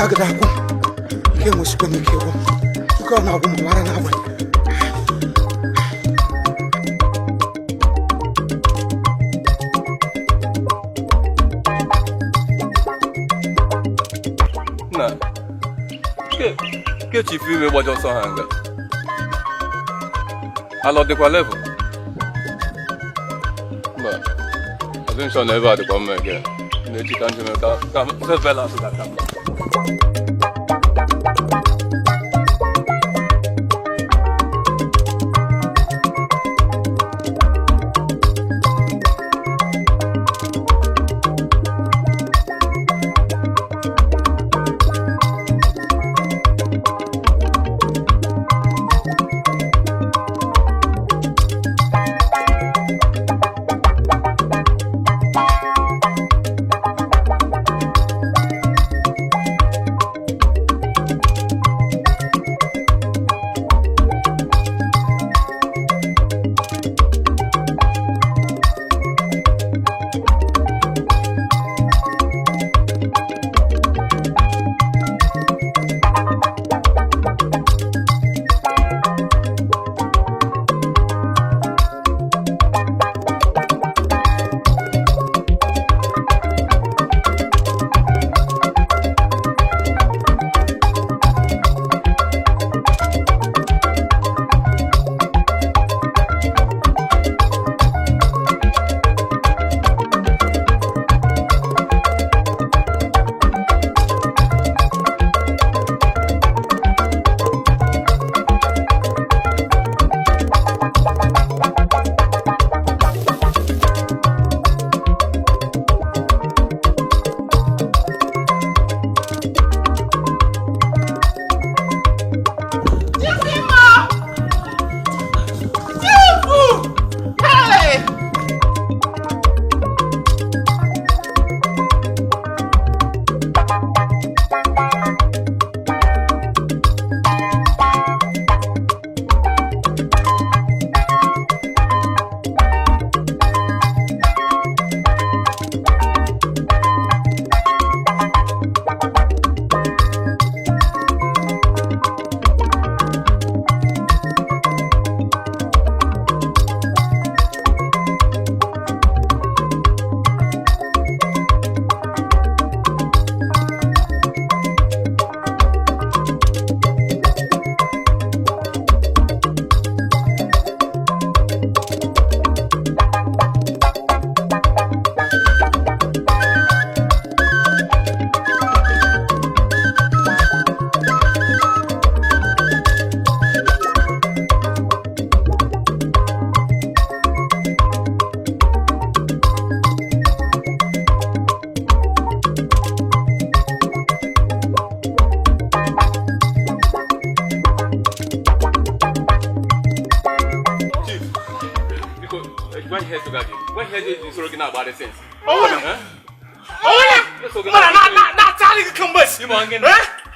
agadaku ike musikwe mikewo uko na ogu mara na abwe na ke chief ime gbajo so hanga alo de kwa level ba adin so never de kwa mege ne ti kan jeme ka se bela so da kan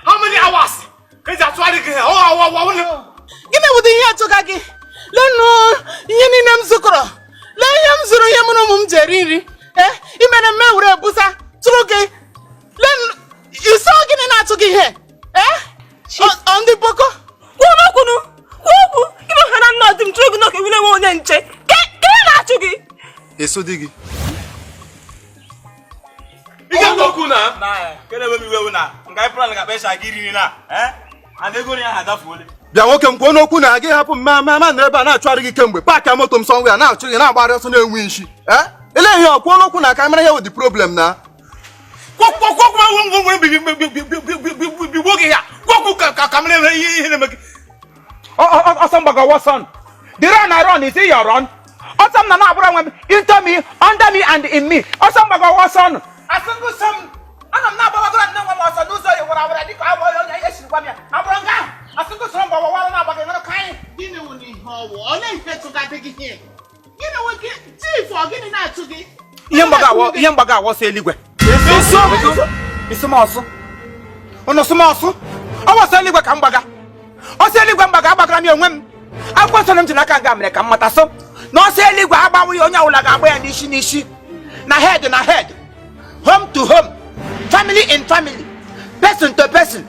How many hours? Give me with the here to Gagi. Leno, Yeninam Zukro. Layam Zuru Yamunum Jerry. You made a man with a busa. Truke. Len, you saw getting out to get here. On the Boko? Who you don't have nothing to knock you won't and check. Get out to get. It's so diggy. You can't go kuna. Nah, can never be well now. I'm going to plan a best I give you now. And they're going to have that for it. Welcome, Kono Kuna. I gave Mamma never not try to get come with back. I'm not somewhere now. Chilling out about us on the winch. Elaine, Kono Kuna, I'm here with the problem now. Be walking here. Come in. Oh, somebody was on. The run I run is your run. Or some Nana into me, under me, and in me. Or somebody was on. I think some. I'm not going to know what I do. So what I would I want to I think some about what kind. You know, only to that here. You know what? Therefor getting out to get. Yambaga was a eluigwe. It's a mouse. On a small. I was a eluigwe cambaga. I was a eluigwe baga women. I was on to Nakagam, Kamataso. No say eluigwe about we on your lagabe and nishi. Na head and a head. Home to home. Family in family. person to person.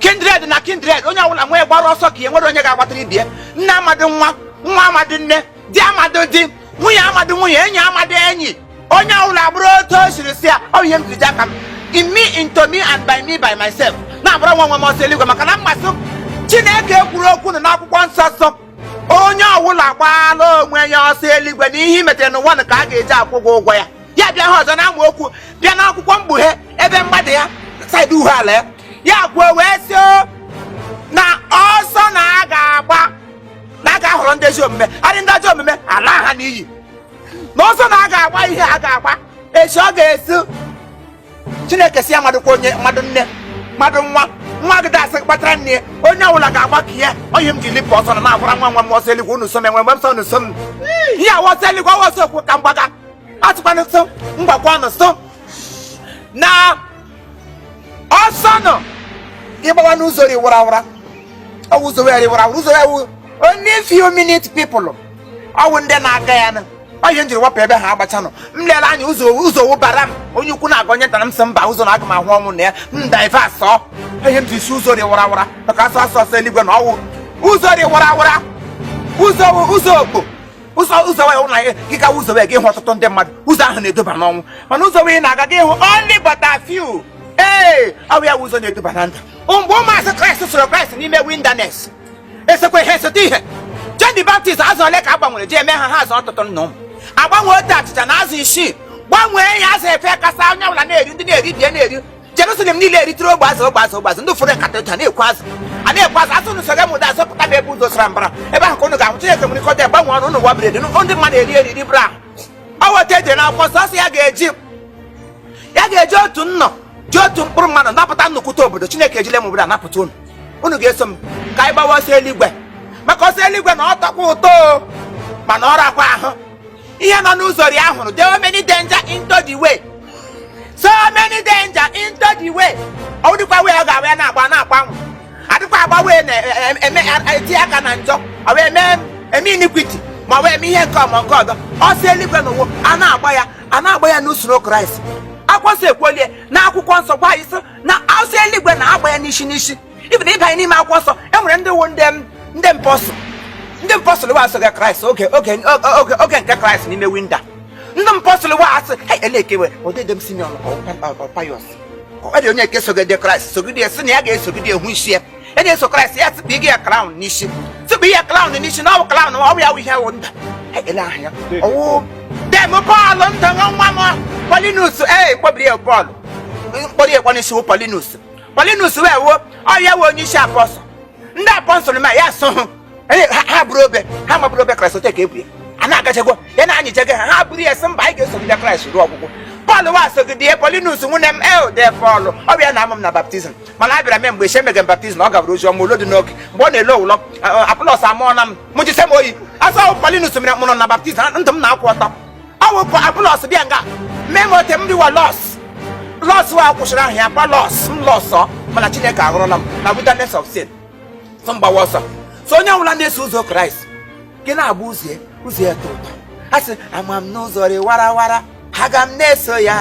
Kindred na kindred. Onye ọbụla nwee gbara ọsọ ka nwere onye ga-agbatara ibie. Nne amadị nwa, nwa amadị nne, di amadị di, nwunye amadị nwunye, enyi amadị enyi. Onye ọbụla bụrụ otu o siri si ya, ọ ihe m jiri aka m. In me, into me, and by me, by myself. Na abụrụ nwa m ọsọ eluigwe maka na mmasị Chineke kwuru okwu na akwụkwọ nsọ. Onye ọbụla gbaala onwe ya ọsọ eluigwe n'ihe imetere n'ụwa ka a ga-eji akwụ ụgwọ ya. Ya bịa ha ọzọ na amaokwu bịa na akwụkwọ mkpughe ebe mgbada ya saịdị uhe ala ya gwuo wee si na ọsọ na a ga-agba na a ga-ahọrọ ndị ezi omume adị ndị ajọ omume ala ha n'iyi na ọsọ na a ga-agba ihe a ga-agba echi ọ ga-esi Chineke si ya madụkwa onye mmadụ nne mmadụ nwa gị dasị kpatara nne onye ọbụla ga-agba ka ihe onye m ji lipụ ọsọ na agwara nwa m ọsọ eluigwe unu so m enwe mgbe m so unu so m ihe ọsọ eluigwe ọsọ okwu ka mgbaga atụkwana so mgbakwa ọnụ so na ọsọ nọ ịgbawa n'ụzọ riwarawara ọwụ ụzọ wee riwarawara ụzọ ya wụ only few minutes people ọwụ ndị na-aga ya na onye njiri wapụ ebe ha agbacha nọ m lere anya ụzọ wụbara m onye ukwu na-aga onye ntara m sị mba ụzọ na aga m ahụ ọnwụ na ya m divers onye m ji si ụzọ riwarawara maka asọ eluigwe na ọwụ ụzọ riwarawara ụzọ okpo ụzọ wee na gị gawa ụzọ wee gị hụ ọtụtụ ndị mmadụ ụzọ ahụ na-eduba n'ọnwụ mana ụzọ wee na-aga gị hụ only but a few ọ ya ụzọ na-eduba na ndụ mgbe ụmụazị Kraịst soro Kraịst n'ime wilderness esekwa ihe esote ihe John the Baptist azụ ole ka a gbanwere ji eme ha azụ ọtụtụ nnụ agbanwe otu achịcha na azụ isii gbanwee ya azụ efe kasa onye ọbụla na-eri ndị na-eri bie na-eri Jerusalem niile eritere ogbe ndị ụfọdụ nkata ụja na-ekwu azụ a na-ekwu azụ n'usoro emụda azọpụta m ebe ụzọ sara mbara ebe ahụ ka unu ga-ahụ Chineke nwere ikọta gbanwe ọnụ ụnụ wa bred ndị mmadụ eri bra ọ weta ejere na akwụkwọ sọsọ ya ga-eji otu nnọ ji otu mkpụrụ mmadụ napụta nnukwute obodo Chineke ejile m obodo anapụta unu ga-eso m ka anyị gbawa ọsọ eluigwe maka ọsọ eluigwe na ọ tọkwa ụtọ mana ọ rakwa ahụ ihe nọ n'ụzọ ri ahụrụ there are many danger into the way so many danger into the way ọ dịkwa wee ọ ga-awa ya na-agbanwe adịkwa agbanwe na-eti aka na njọ ọ wee eme iniquity ma wee eme ihe nke ọma nke ọzọ ọsọ eluigwe na ụwa a na-agba ya n'usoro Kraịst akwụkwọ nsọ ekwolie na akwụkwọ nsọ gwa anyị sị na ọsọ eluigwe na-agba ya n'isi ibi na ịbanye n'ime akwụkwọ nsọ e nwere ndị wụ ndị mpọsụl wa asọga Kraịst oge nke Kraịst n'ime winda ndị mpọsụl wa asị elekewe odede m Simeon Payos ọ dị onye nke sogide Kraịst sogide si na ya ga-esogide ehu isi ya na-eso Kraịst ya sịkpa ige ya crown n'isi sịkpa ihe crown n'isi na ọwụ crown ọ bụ ya wụ ihe wụ nda ele ahụ ya ọwụ dem Pọl nda nwa m Polinus kpọbiri ya Pọl mkpọrọ ya kpọnisi wụ Polinus wee wuo ọ ya wụ onye isi apọsụl ndị apọsụl ma ya so ha bụrụ obe ha mabụrụ obe Kraịst ote ka ebu ya a na-agachagwo ya na anyị jege ha bụrụ ya sị mba anyị ga-esogide Kraịst ruo ọgwụgwụ Pọl wa sogide ya Polinus nwunye m Therefor ọ bịa na ama m na baptizim mana a bịara m mgbe emege m baptizim ọ gabara ozi ọma olo dị n'oge mgbe ọ na-ele ụlọ Apọlọs amụọ na m jise m oyi asọ Polinus mere mụrụ na baptizim ndụ m na-akwụ ọtọ ọ wụ Apọlọs bịa nga mee m ote m dịwa los wa kwụsịrị ahụ ya Apọlọs m lọsọ mana Chineke ahụrụla m na wilderness of sin so mgbawa ọsọ so onye ọbụla na-eso ụzọ Kraịst gị na-agba ụzọ ya tọ ụtọ a sị ama m n'ụzọ rị warawara aga m na-eso ya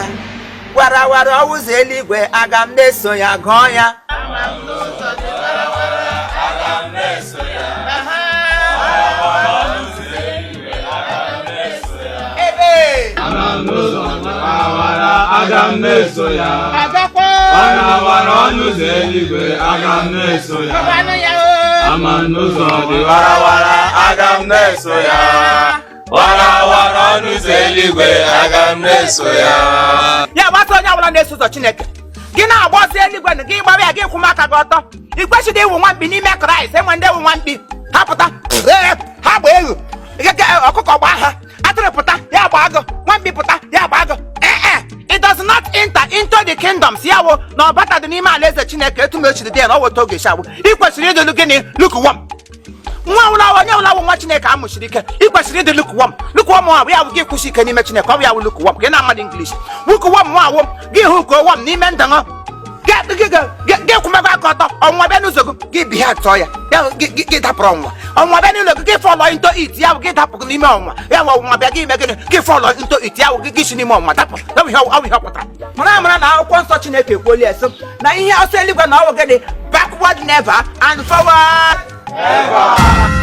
warawara ụzọ eluigwe aga m na-eso ya gụọ ya aga m na-eso ya ọ na-awara ọnụ ụzọ eluigwe aga m na-eso ya ama n'ụzọ dị warawara aga m na-eso ya warawara ọnụ ụzọ eluigwe aga m na-eso ya ya gbasa onye ọbụla na-eso ụzọ Chineke gị na-agba ọsọ eluigwe na gị gbara ya gị kwụ aka gị ọtọ ị kwesịrị ịwụ nwamkpi n'ime Kraịst enwe ndị wụ nwamkpi ha pụta ha gba egwu ọkụkọ gbaa ha atụrụ pụta ya gba agụ nwamkpi pụta ya gba agụ it does not enter into the kingdom si yawo na ọbata dị n'ime alaeze Chineke etu mechiri dị ya na ọ weta oge shagbu ị kwesịrị ịdịlụ gịnị lukewarm nwa ụlọ onye ụlọ nwa Chineke amụchiri ike ị kwesịrị ịdị lukewarm ahụ ya bụ gị kwụsị ike n'ime Chineke ọ bụ ya wụ lukewarm gị na mmadụ English lukewarm nwa awụ gị hụ ka owam n'ime ndụ gị gị kwụmekwa aka ọtọ ọnwa bịa n'ụzọ gị bi ha tọọ ya gị dapụrụ ọnwa bịa n'ụlọ gị fọlọ into it ya gị dapụ n'ime ọnwa ya nwe ọnwa bịa gị ime gịnị gị fọlọ into it ya gị si n'ime ọnwa dapụ ọ ihe pụtara mara na akwụkwọ nsọ Chineke ekwuola esi na ihe ọsọ eluigwe na ọwụ gịnị backward never and forward never.